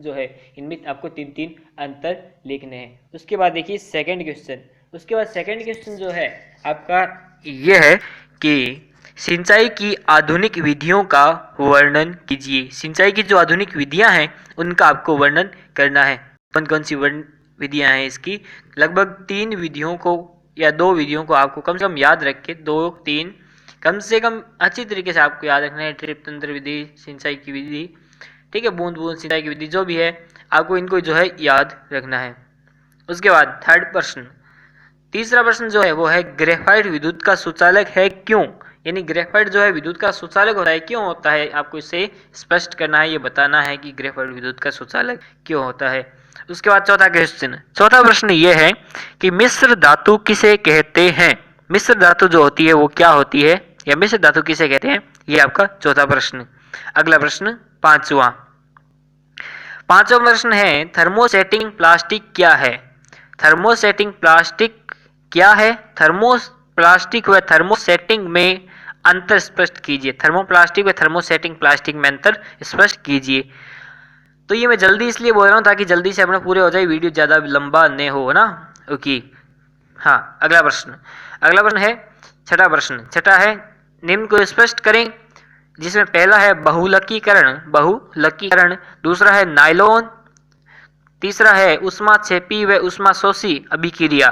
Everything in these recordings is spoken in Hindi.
जो है इनमें आपको 3-3 अंतर लिखने हैं। उसके बाद देखिए सेकंड क्वेश्चन। उसके बाद सेकंड क्वेश्चन जो है आपका ये है कि सिंचाई की आधुनिक विधियों का वर्णन कीजिए। सिंचाई की जो आधुनिक विधियां हैं उनका आपको वर्णन करना है। कौन कौन सी विधियां हैं इसकी, लगभग 3 विधियों को या 2 विधियों को आपको कम से कम याद रख के 2-3 कम से कम अच्छी तरीके से आपको याद रखना है। ड्रिप तंत्र विधि, सिंचाई की विधि, ठीक है, बूंद बूंद सिंचाई की विधि, जो भी है आपको इनको जो है याद रखना है। उसके बाद थर्ड प्रश्न, तीसरा प्रश्न जो है वो है ग्रेफाइट विद्युत का सुचालक है क्यों। यानी ग्रेफाइट जो है विद्युत का सुचालक होता है, क्यों होता है, आपको इसे स्पष्ट करना है, ये बताना है कि ग्रेफाइट विद्युत का सुचालक क्यों होता है। उसके बाद चौथा क्वेश्चन, चौथा प्रश्न ये है कि मिश्र धातु किसे कहते हैं। मिश्र धातु जो होती है वो क्या होती है, या मिश्र धातु किसे कहते हैं, ये आपका चौथा प्रश्न। अगला प्रश्न पांचवा प्रश्न है थर्मोसेटिंग प्लास्टिक क्या है। थर्मोसेटिंग प्लास्टिक क्या है, थर्मोप्लास्टिक व थर्मोसेटिंग में अंतर स्पष्ट कीजिए। थर्मोप्लास्टिक व थर्मोसेटिंग प्लास्टिक में अंतर स्पष्ट कीजिए। तो ये मैं जल्दी इसलिए बोल रहा हूँ ताकि जल्दी से अपना पूरे हो जाए, वीडियो ज्यादा लंबा नहीं हो ना। ओके, हाँ, अगला प्रश्न है छठा प्रश्न। छठा है निम्न को स्पष्ट करें, जिसमें पहला है बहुलकीकरण, दूसरा है नायलॉन, तीसरा है ऊष्माक्षेपी व ऊष्माशोषी अभिक्रिया,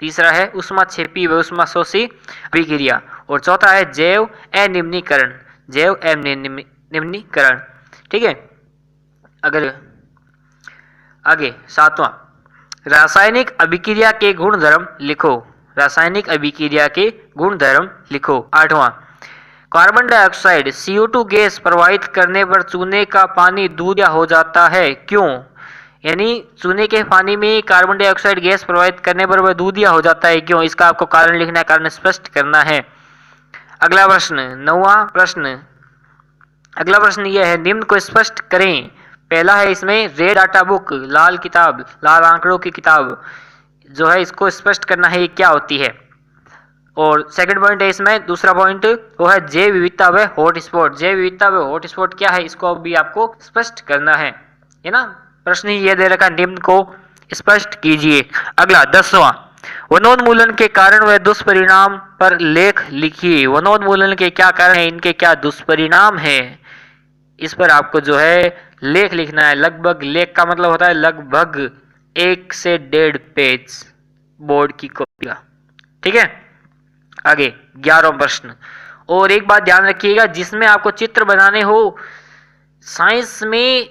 तीसरा है ऊष्माक्षेपी व ऊष्माशोषी अभिक्रिया, और चौथा है जैव अनिम्नीकरण। ठीक है, अगर आगे सातवां, रासायनिक अभिक्रिया के गुणधर्म लिखो। रासायनिक अभिक्रिया के गुणधर्म लिखो। आठवां, कार्बन डाइऑक्साइड CO2 गैस प्रवाहित करने पर चूने का पानी दूधिया हो जाता है क्यों। यानी चूने के पानी में कार्बन डाइऑक्साइड गैस प्रवाहित करने पर वह दूधिया हो जाता है क्यों, इसका आपको कारण लिखना है, कारण स्पष्ट करना है। अगला प्रश्न नौवां प्रश्न, अगला प्रश्न यह है निम्न को स्पष्ट करें। पहला है इसमें रेड डाटा बुक, लाल किताब, लाल आंकड़ों की किताब जो है, इसको स्पष्ट करना है ये क्या होती है। और सेकंड पॉइंट है इसमें, दूसरा पॉइंट वो है जैव विविधता व हॉटस्पॉट। जैव विविधता व हॉटस्पॉट क्या है, इसको भी आपको स्पष्ट करना है ना। प्रश्न ये दे रखा, निम्न को स्पष्ट कीजिए। अगला 10वां, वनोन्मूलन के कारण व दुष्परिणाम पर लेख लिखिए। वनोन्मूलन के क्या कारण है, इनके क्या दुष्परिणाम है, इस पर आपको जो है लेख लिखना है। लगभग, लेख का मतलब होता है लगभग 1 से 1.5 पेज बोर्ड की कॉपी का। ठीक है, आगे 11वां प्रश्न, और एक बात ध्यान रखिएगा, जिसमें आपको चित्र बनाने हो, साइंस में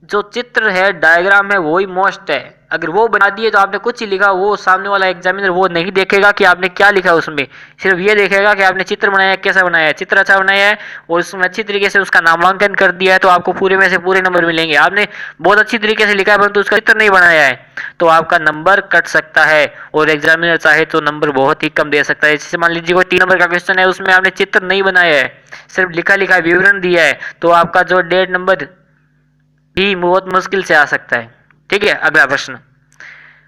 जो चित्र है, डायग्राम है, वही मोस्ट है। अगर वो बना दिए तो आपने कुछ ही लिखा, वो सामने वाला एग्जामिनर वो नहीं देखेगा कि आपने क्या लिखा उसमें, सिर्फ ये देखेगा कि आपने चित्र बनाया है, कैसा बनाया है, चित्र अच्छा बनाया है और उसमें अच्छी तरीके से उसका नामांकन कर दिया है, तो आपको पूरे में से पूरे नंबर मिलेंगे। आपने बहुत अच्छी तरीके से लिखा है परंतु उसका चित्र नहीं बनाया है तो आपका नंबर कट सकता है, और एग्जामिनर चाहे तो नंबर बहुत ही कम दे सकता है। जैसे मान लीजिए कोई 3 नंबर का क्वेश्चन है, उसमें आपने चित्र नहीं बनाया है, सिर्फ लिखा लिखा विवरण दिया है, तो आपका जो 1.5 नंबर भी बहुत मुश्किल से आ सकता है। ठीक है, अगला प्रश्न,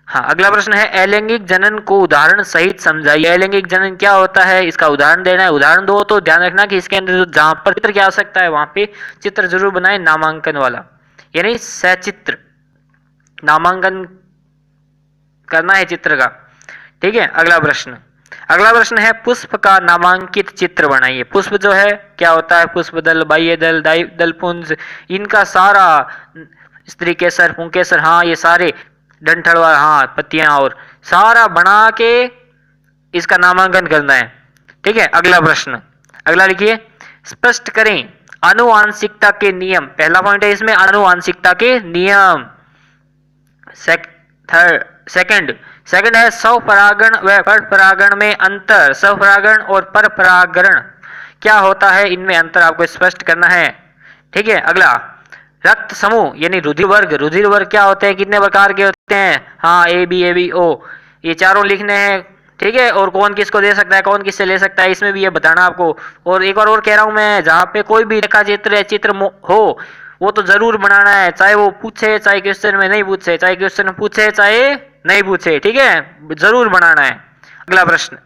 हाँ, अगला प्रश्न है अलैंगिक जनन को उदाहरण सहित समझाइए। अलैंगिक जनन क्या होता है, इसका उदाहरण देना है। उदाहरण दो तो ध्यान रखना कि इसके अंदर जहां पर चित्र क्या आ सकता है वहां पे चित्र जरूर बनाए, नामांकन वाला, यानी सचित्र नामांकन करना है चित्र का। ठीक है, अगला प्रश्न है पुष्प का नामांकित चित्र बनाइए। पुष्प जो है क्या होता है, पुष्प दल, बाह्य दल, दलपुंज, इनका सारा, स्त्री केसर, पुंकेसर, हाँ ये सारे, डंठलवा, हाँ पत्तियां, और सारा बना के इसका नामांकन करना है। ठीक है, अगला प्रश्न, अगला लिखिए, स्पष्ट करें आनुवांशिकता के नियम। पहला पॉइंट है इसमें आनुवांशिकता के नियम। सेकंड है स्वपरागण व परपरागण में अंतर। स्वपरागण और परपरागण क्या होता है, इनमें अंतर आपको स्पष्ट करना है। ठीक है, अगला रक्त समूह यानी रुधिर वर्ग क्या होते हैं, कितने प्रकार के होते हैं, हाँ AB O, ये चारों लिखने हैं। ठीक है, और कौन किसको दे सकता है, कौन किससे ले सकता है, इसमें भी ये बताना आपको। और एक बार और कह रहा हूं मैं, जहां पे कोई भी रेखा चित्र हो वो तो जरूर बनाना है, चाहे वो पूछे, चाहे क्वेश्चन में नहीं पूछे, चाहे क्वेश्चन में पूछे, चाहे नहीं पूछे। ठीक है, जरूर बनाना है। अगला प्रश्न,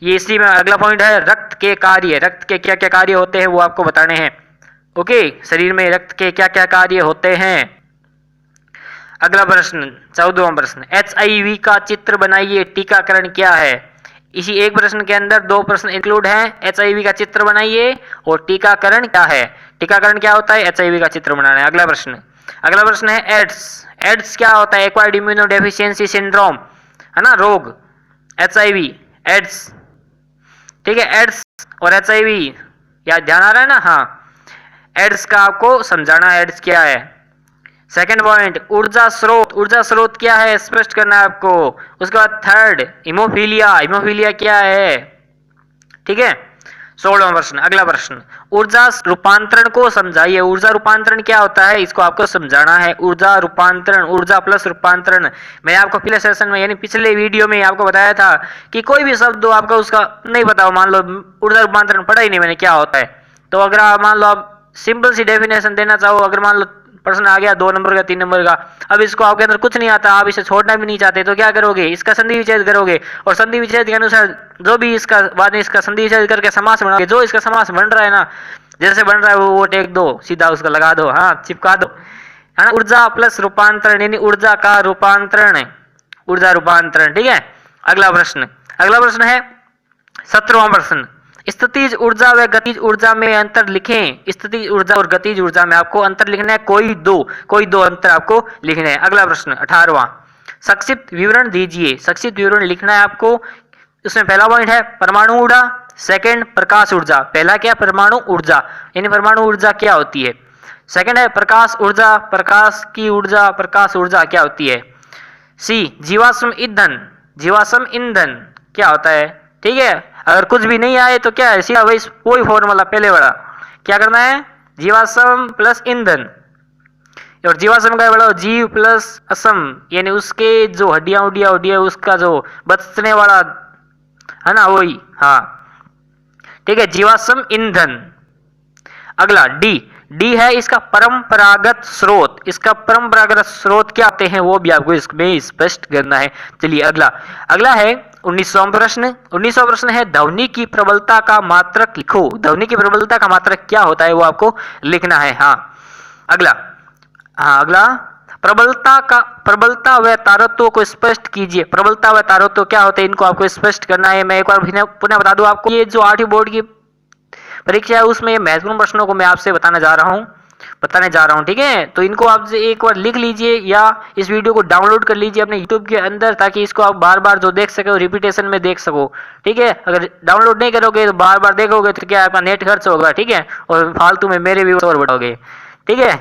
ये इसी में अगला पॉइंट है रक्त के कार्य। रक्त के क्या क्या कार्य होते हैं वो आपको बताने हैं। ओके, शरीर में रक्त के क्या क्या कार्य होते हैं। अगला प्रश्न 14वां प्रश्न, HIV का चित्र बनाइए, टीकाकरण क्या है। इसी एक प्रश्न के अंदर दो प्रश्न इंक्लूड हैं, HIV का चित्र बनाइए और टीकाकरण क्या है। टीकाकरण क्या होता है, HIV का चित्र बनाना है। अगला प्रश्न है एड्स क्या होता है, एक्वायर्ड इम्यूनो डेफिशिएंसी सिंड्रोम, है ना, रोग, HIV, एड्स, ठीक है। एड्स और HIV या ध्यान आ रहा है ना, हाँ, एड्स का आपको समझाना है, एड्स क्या है। सेकंड पॉइंट, ऊर्जा स्रोत क्या है, स्पष्ट करना है आपको। उसके बाद थर्ड, हीमोफीलिया क्या है, ठीक है। 16वां प्रश्न, अगला प्रश्न, ऊर्जा रूपांतरण को समझाइए। ऊर्जा रूपांतरण क्या होता है, इसको आपको समझाना है। ऊर्जा रूपांतरण, ऊर्जा प्लस रूपांतरण। मैं आपको पिछले सेशन में यानी पिछले वीडियो में आपको बताया था कि कोई भी शब्द हो आपको उसका नहीं पता हो, मान लो ऊर्जा रूपांतरण पढ़ा ही नहीं मैंने क्या होता है, तो अगर आप मान लो आप सिंपल सी डेफिनेशन देना चाहो, अगर मान लो प्रश्न आ गया 2 नंबर का 3 नंबर का, अब इसको आपके अंदर कुछ नहीं आता, आप इसे छोड़ना भी नहीं चाहते, तो क्या करोगे, इसका संधि विच्छेद करोगे और संधि विच्छेद के अनुसार जो भी इसका बाद में इसका संधि विच्छेद करके समास बनाओगे, जो इसका समास बन रहा है ना, जैसे बन रहा है वो टेक दो, सीधा उसको लगा दो, हाँ चिपका दो, है ना। ऊर्जा प्लस रूपांतरण यानी ऊर्जा का रूपांतरण है, ऊर्जा रूपांतरण, ठीक है। अगला प्रश्न है 17वां प्रश्न, स्थितिज ऊर्जा व गतिज ऊर्जा में अंतर लिखें। स्थितिज ऊर्जा और गतिज ऊर्जा में आपको अंतर लिखना है, कोई दो अंतर आपको लिखने हैं। अगला प्रश्न 18वां, संक्षिप्त विवरण दीजिए। संक्षिप्त विवरण लिखना है आपको। उसमें पहला पॉइंट है परमाणु ऊर्जा, सेकंड प्रकाश ऊर्जा। पहला क्या, परमाणु ऊर्जा, यानी परमाणु ऊर्जा क्या होती है। सेकंड है प्रकाश ऊर्जा, प्रकाश की ऊर्जा, प्रकाश ऊर्जा क्या होती है। सी, जीवाश्म ईंधन क्या होता है, ठीक है। अगर कुछ भी नहीं आए तो क्या है, सीधा वही फॉर्मूला पहले वाला, क्या करना है, जीवाश्म प्लस ईंधन, और जीवाश्म का बड़ा जीव प्लस असम, यानी उसके जो हड्डियां उसका जो बचने वाला है ना, वही, हाँ ठीक है, जीवाश्म ईंधन। अगला डी है इसका परंपरागत स्रोत। इसका परंपरागत स्रोत क्या होते हैं वो भी आपको इसमें स्पष्ट करना है। चलिए अगला है 19वां प्रश्न है ध्वनि की प्रबलता का मात्रक लिखो। ध्वनि की प्रबलता का मात्रक क्या होता है वो आपको लिखना है। अगला प्रबलता व तारत्व को स्पष्ट कीजिए। प्रबलता व तारत्व क्या होते हैं इनको आपको स्पष्ट करना है। मैं एक बार पुनः बता दूं आपको, ये जो 8वीं बोर्ड की परीक्षा है उसमें महत्वपूर्ण प्रश्नों को मैं आपसे बताने जा रहा हूं, ठीक है। तो इनको आप एक बार लिख लीजिए या इस वीडियो को डाउनलोड कर लीजिए अपने यूट्यूब के अंदर, ताकि इसको आप बार बार जो देख सको रिपीटेशन में देख सको, ठीक है। अगर डाउनलोड नहीं करोगे तो बार बार देखोगे तो क्या आपका नेट खर्च होगा, ठीक है, और फालतू में मेरे व्यूअर्स और बढ़ोगे, ठीक है।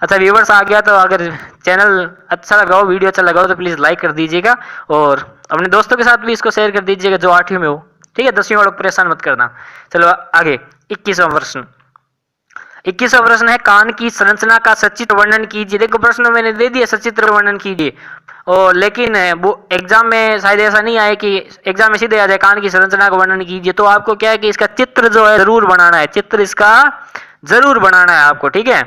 अच्छा व्यूअर्स आ गया तो अगर चैनल अच्छा लगा हो, वीडियो अच्छा लगा हो तो प्लीज लाइक कर दीजिएगा और अपने दोस्तों के साथ भी इसको शेयर कर दीजिएगा जो 8वीं में हो, ठीक है। 10वीं वालों को परेशान मत करना। चलो आगे 21वां प्रश्न है कान की संरचना का सचित्र वर्णन कीजिए। देखो प्रश्न मैंने दे दिया सचित्र वर्णन कीजिए, और लेकिन वो एग्जाम में शायद ऐसा नहीं आए कि एग्जाम में सीधे आ जाए कान की संरचना का वर्णन कीजिए। तो आपको क्या है कि इसका चित्र जो है जरूर बनाना है, चित्र इसका जरूर बनाना है आपको, ठीक है।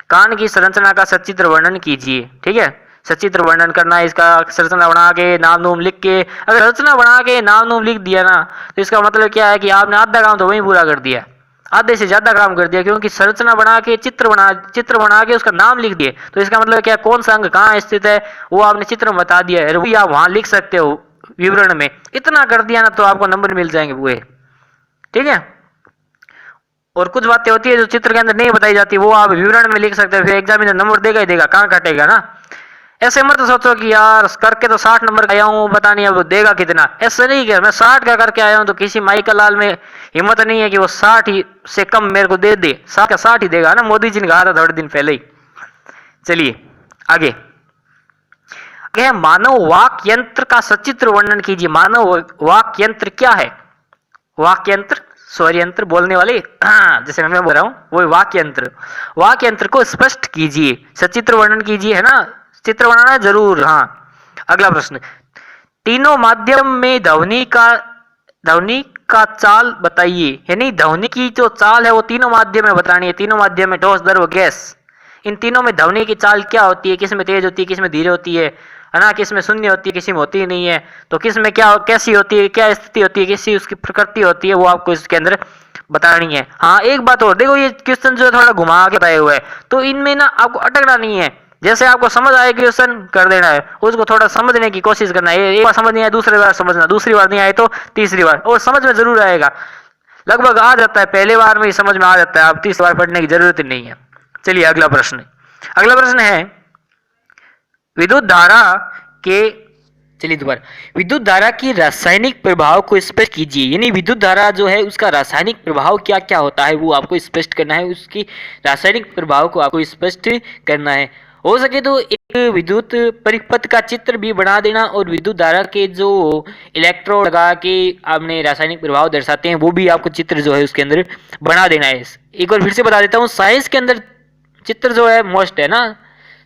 कान की संरचना का सचित्र वर्णन कीजिए, ठीक है। सचित्र वर्णन करना है इसका, संरचना बना के नाम नूम लिख के। अगर संरचना बना के नाम नूम लिख दिया ना तो इसका मतलब क्या है कि आपने आधा काम तो वहीं पूरा कर दिया, आधे से ज्यादा काम कर दिया, क्योंकि संरचना बना के चित्र बना के उसका नाम लिख दिए तो इसका मतलब क्या, कौन सा अंग कहाँ स्थित है वो आपने चित्र में बता दिया है, वही आप वहां लिख सकते हो विवरण में। इतना कर दिया ना तो आपको नंबर मिल जाएंगे पूरे, ठीक है। और कुछ बातें होती है जो चित्र के अंदर नहीं बताई जाती वो आप विवरण में लिख सकते हो, फिर एग्जामिनर नंबर देगा ही देगा, कहाँ काटेगा ना। ऐसे मत सोचो कि यार करके तो 60 नंबर का आया हूँ, पता नहीं अब वो देगा कितना। ऐसे नहीं किया, मैं 60 का करके आया हूँ तो किसी माइकल लाल में हिम्मत नहीं है कि वो 60 ही से कम मेरे को दे दे। 60 का 60 ही देगा ना, मोदी जी ने कहा था थोड़े दिन पहले ही। चलिए आगे मानव वाक यंत्र का सचित्र वर्णन कीजिए। मानव वाक यंत्र क्या है, वाक यंत्र स्वर यंत्र बोलने वाले, जैसे मैं बोल रहा हूँ वो वाक यंत्र को स्पष्ट कीजिए, सचित्र वर्णन कीजिए, है ना, चित्र बनाना है जरूर। हाँ अगला प्रश्न, तीनों माध्यम में ध्वनि का चाल बताइए। यानी ध्वनि की जो चाल है वो तीनों माध्यम में बतानी है। तीनों माध्यम में ठोस, द्रव, गैस, इन तीनों में ध्वनि की चाल क्या होती है, किस में तेज होती है, किस में धीरे होती है ना, किस में शून्य होती है, किसी में होती ही नहीं है, तो किस में क्या कैसी होती है, क्या स्थिति होती है, किसी उसकी प्रकृति होती है, वो आपको इसके अंदर बतानी है। हाँ एक बात और देखो, ये क्वेश्चन जो है थोड़ा घुमा के बताए हुए है, तो इनमें ना आपको अटकना नहीं है। जैसे आपको समझ आए क्वेश्चन कर देना है, उसको थोड़ा समझने की कोशिश करना है। एक बार समझ नहीं आए दूसरी बार समझना, दूसरी बार नहीं आए तो तीसरी बार, और समझ में जरूर आएगा। लगभग आ जाता है, पहले बार में ही समझ में आ जाता है, आप तीसरी बार पढ़ने की जरूरत नहीं है। चलिए अगला प्रश्न, अगला प्रश्न है विद्युत धारा के, चलिए दोबारा, विद्युत धारा की रासायनिक प्रभाव को स्पष्ट कीजिए। यानी विद्युत धारा जो है उसका रासायनिक प्रभाव क्या क्या होता है वो आपको स्पष्ट करना है, उसकी रासायनिक प्रभाव को आपको स्पष्ट करना है। हो सके तो एक विद्युत परिपथ का चित्र भी बना देना, और विद्युत धारा के जो इलेक्ट्रोड लगा के आपने रासायनिक प्रभाव दर्शाते हैं वो भी आपको चित्र जो है उसके अंदर बना देना है। एक बार फिर से बता देता हूँ, साइंस के अंदर चित्र जो है मोस्ट है ना,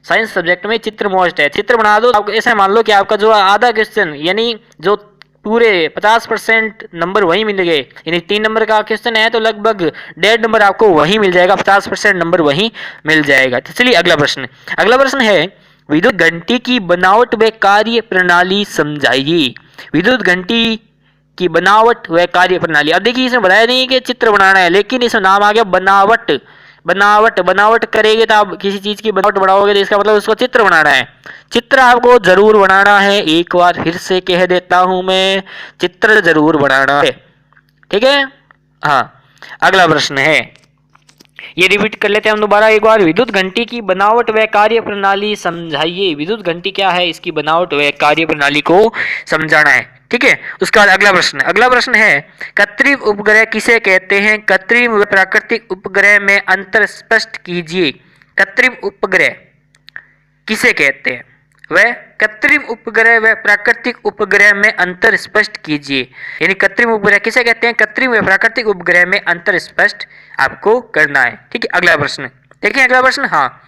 साइंस सब्जेक्ट में चित्र मोस्ट है। चित्र बना दो, आपको ऐसा मान लो कि आपका जो आधा क्वेश्चन यानी जो पूरे 50% नंबर वही मिल गए, यानी 3 नंबर का क्वेश्चन है तो लगभग 1.5 नंबर आपको वही मिल जाएगा, 50% नंबर वही मिल जाएगा। तो चलिए अगला प्रश्न, अगला प्रश्न है विद्युत घंटी की बनावट व कार्य प्रणाली समझाइए। विद्युत घंटी की बनावट व कार्य प्रणाली। अब देखिए इसमें बताया नहीं कि चित्र बनाना है, लेकिन इसमें नाम आ गया बनावट। बनावट, बनावट करेंगे तो आप किसी चीज की बनावट बनाओगे तो इसका मतलब उसको चित्र बनाना है। चित्र आपको जरूर बनाना है, एक बार फिर से कह देता हूं मैं, चित्र जरूर बनाना है, ठीक है। हाँ, अगला प्रश्न है, ये रिपीट कर लेते हैं हम दोबारा एक बार। विद्युत घंटी की बनावट व कार्य प्रणाली समझाइए। विद्युत घंटी क्या है, इसकी बनावट व कार्य प्रणाली को समझाना है, ठीक है। उसके बाद अगला प्रश्न, अगला प्रश्न है कृत्रिम उपग्रह किसे कहते हैं। कृत्रिम व प्राकृतिक उपग्रह में अंतर स्पष्ट कीजिए। कृत्रिम उपग्रह किसे कहते हैं, वह कृत्रिम उपग्रह व प्राकृतिक उपग्रह में अंतर स्पष्ट कीजिए। यानी कृत्रिम उपग्रह किसे कहते हैं, कृत्रिम व प्राकृतिक उपग्रह में अंतर स्पष्ट आपको करना है, ठीक है। अगला प्रश्न देखिए, अगला प्रश्न, हाँ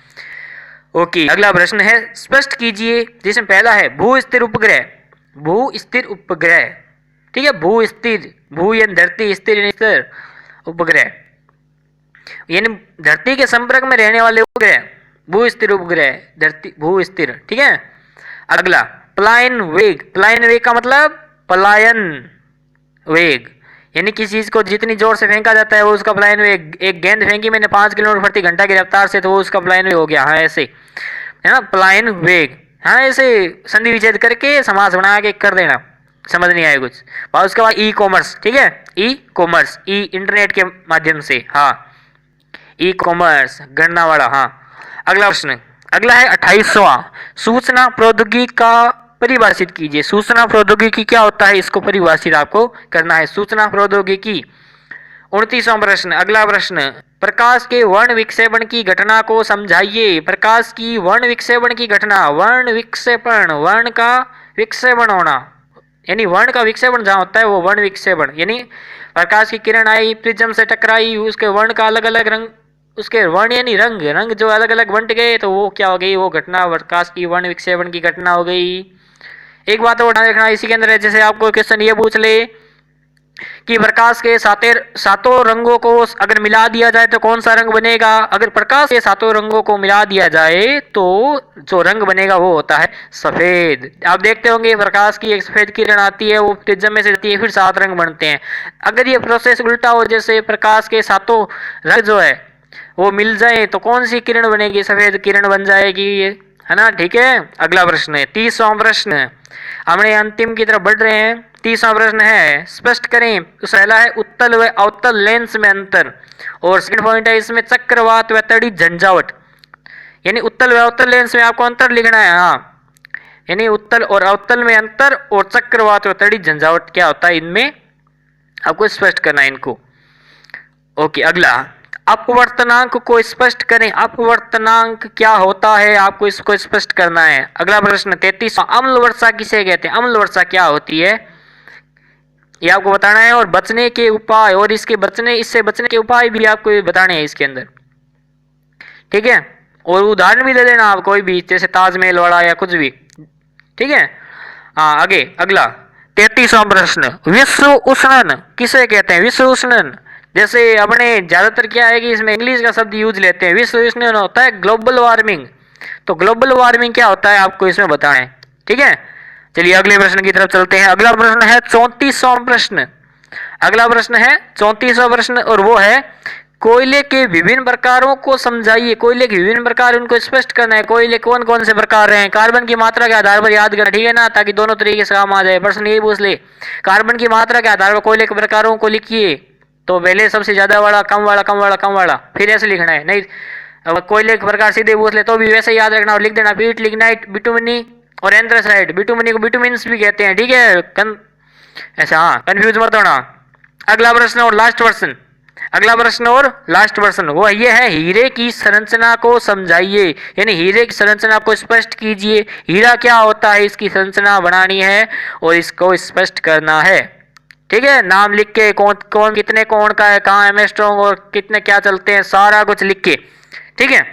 ओके, अगला प्रश्न है स्पष्ट कीजिए, जिसमें पहला है भू स्थिर उपग्रह। भू स्थिर उपग्रह, ठीक है, भू स्थिर, भू यानी धरती, स्थिर यानी स्थिर, उपग्रह यानी धरती के संपर्क में रहने वाले उपग्रह, भू स्थिर उपग्रह, धरती भू स्थिर, ठीक है। अगला पलायन वेग। पलायन वेग का मतलब पलायन वेग, यानी किसी चीज को जितनी जोर से फेंका जाता है वो उसका पलायन वेग। एक गेंद फेंकी मैंने 5 किलोमीटर प्रति घंटा की रफ्तार से, तो वो उसका पलायन वेग हो गया। हाँ ऐसे है ना, पलायन वेग। हाँ ऐसे संधि विच्छेद करके समास बना के कर देना, समझ नहीं आए कुछ। और उसके बाद ई कॉमर्स, ठीक है, ई कॉमर्स, ई इंटरनेट के माध्यम से, हाँ ई कॉमर्स गणना वाला। हाँ अगला प्रश्न, अगला है 28वां, सूचना प्रौद्योगिकी का परिभाषित कीजिए। सूचना प्रौद्योगिकी क्या होता है, इसको परिभाषित आपको करना है, सूचना प्रौद्योगिकी। 29वां प्रश्न, अगला प्रश्न, प्रकाश के वर्ण विक्षेपण की घटना को समझाइए। प्रकाश की वर्ण विक्षेपण की घटना, वर्ण विक्षेपण, वर्ण का विक्षेपण होना, यानी वर्ण का विक्षेपण जहाँ होता है वो वर्ण विक्षेपण, यानी प्रकाश की किरण आई, प्रिज्म से टकराई, उसके वर्ण का अलग अलग रंग, उसके वर्ण यानी रंग, रंग जो अलग अलग बंट गए तो वो क्या हो गई, वो घटना प्रकाश की वर्ण विक्षेपण की घटना हो गई। एक बात और ध्यान रखना इसी के अंदर है, जैसे आपको क्वेश्चन ये पूछ ले कि प्रकाश के सातों रंगों को अगर मिला दिया जाए तो कौन सा रंग बनेगा। अगर प्रकाश के सातों रंगों को मिला दिया जाए तो जो रंग बनेगा वो होता है सफेद। आप देखते होंगे प्रकाश की एक सफेद किरण आती है, वो प्रिज्म में से जाती है, फिर 7 रंग बनते हैं। अगर ये प्रोसेस उल्टा हो, जैसे प्रकाश के सातों रंग जो है वो मिल जाए तो कौन सी किरण बनेगी, सफेद किरण बन जाएगी, है ना, ठीक है। अगला प्रश्न है 30वां प्रश्न, हमने अंतिम की तरफ बढ़ रहे हैं। 30वां प्रश्न है स्पष्ट करें। तो पहला है उत्तल व अवतल लेंस में अंतर, और सेकंड पॉइंट है इसमें चक्रवात व तड़ी झंझावट, यानी उत्तल व अवतल लेंस में आपको अंतर लिखना है। हाँ यानी उत्तल और अवतल में अंतर, और चक्रवात व तड़ी झंझावट क्या होता है, इनमें आपको स्पष्ट करना है इनको। ओके, अगला अपवर्तनांक को स्पष्ट करें। अपवर्तनांक क्या होता है, आपको इसको स्पष्ट करना है। अगला प्रश्न 33, अम्ल वर्षा किसे कहते हैं। अम्ल वर्षा क्या होती है ये आपको बताना है, और बचने के उपाय, और इससे बचने के उपाय भी आपको बताने हैं इसके अंदर, ठीक है। और उदाहरण भी दे देना आप कोई भी, जैसे ताजमहल वाला या कुछ भी, ठीक है। हाँ आगे अगला 33वां प्रश्न, विश्व उष्णन किसे कहते हैं। विश्व उष्णन, जैसे अपने ज्यादातर क्या है कि इसमें इंग्लिश का शब्द यूज लेते हैं। विश्व उष्णन होता है ग्लोबल वार्मिंग, तो ग्लोबल वार्मिंग क्या होता है आपको इसमें बताना है, ठीक है। चलिए अगले प्रश्न की तरफ चलते हैं। अगला प्रश्न है 34वां प्रश्न। अगला प्रश्न है 34वां प्रश्न, और वो है कोयले के विभिन्न प्रकारों को समझाइए। कोयले के विभिन्न प्रकार उनको स्पष्ट करना है। कोयले कौन कौन से प्रकार हैं, कार्बन की मात्रा के आधार पर याद करना, ठीक है ना, ताकि दोनों तरीके से काम आ जाए। प्रश्न यही पूछ ले, कार्बन की मात्रा के आधार पर कोयले के प्रकारों को लिखिए। तो पहले सबसे ज्यादा वाला, कम वाला, कम वाला, कम वाला, फिर ऐसे लिखना है। नहीं अब कोयले के प्रकार सीधे पूछ ले तो भी वैसे याद रखना और लिख देना, पीट, लिग्नाइट, बिटुमनी और एंथ्रासाइट। बिटुमनी को बिटुमिन्स भी कहते हैं, ठीक है, ऐसा, हाँ, कंफ्यूज मत होना। अगला प्रश्न और लास्ट प्रश्न, अगला प्रश्न और लास्ट प्रश्न वो ये है, हीरे की संरचना को समझाइए, यानी हीरे की संरचना को स्पष्ट कीजिए। हीरा क्या होता है, इसकी संरचना बनानी है और इसको स्पष्ट करना है, ठीक है। नाम लिख के, कौन कौन कितने कोण का है, कहाँ एमस्ट्रॉन्ग और कितने क्या चलते हैं, सारा कुछ लिख के, ठीक है,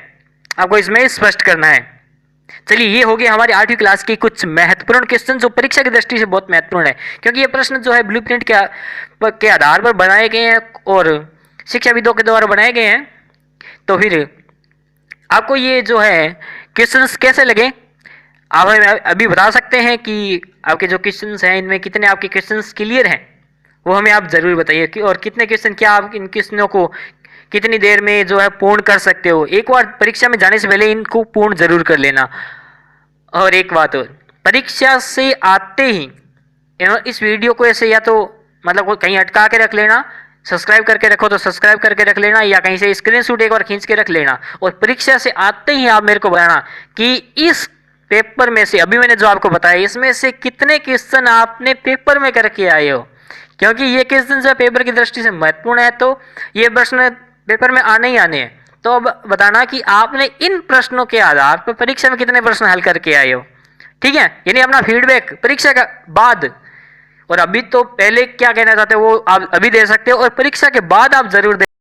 आपको इसमें स्पष्ट करना है। चलिए ये हो गया हमारी 8वीं क्लास के कुछ महत्वपूर्ण क्वेश्चन जो परीक्षा की दृष्टि से बहुत महत्वपूर्ण है, क्योंकि ये प्रश्न जो है ब्लूप्रिंट के आधार पर बनाए गए हैं और शिक्षाविदों के द्वारा बनाए गए हैं। तो फिर आपको ये जो है क्वेश्चंस कैसे लगे, आप हमें अभी बता सकते हैं कि आपके जो क्वेश्चंस हैं इनमें कितने आपके क्वेश्चंस क्लियर हैं, वो हमें आप जरूर बताइए कि और कितने क्वेश्चन क्या आप इन क्वेश्चनों को कितनी देर में जो है पूर्ण कर सकते हो। एक बार परीक्षा में जाने से पहले इनको पूर्ण जरूर कर लेना। और एक बात और, परीक्षा से आते ही इस वीडियो को ऐसे या तो मतलब कहीं अटका के रख लेना, सब्सक्राइब करके रखो तो सब्सक्राइब करके रख लेना, या कहीं से स्क्रीनशॉट एक बार खींच के रख लेना। और परीक्षा से आते ही आप मेरे को बताना कि इस पेपर में से, अभी मैंने जो आपको बताया, इसमें से कितने क्वेश्चन आपने पेपर में करके आए हो, क्योंकि ये क्वेश्चन जो पेपर की दृष्टि से महत्वपूर्ण है। तो ये प्रश्न पेपर में आने ही आने हैं। तो अब बताना कि आपने इन प्रश्नों के आधार पर परीक्षा में कितने प्रश्न हल करके आए हो, ठीक है। यानी अपना फीडबैक परीक्षा का बाद, और अभी तो पहले क्या कहना चाहते हो वो आप अभी दे सकते हो, और परीक्षा के बाद आप जरूर दे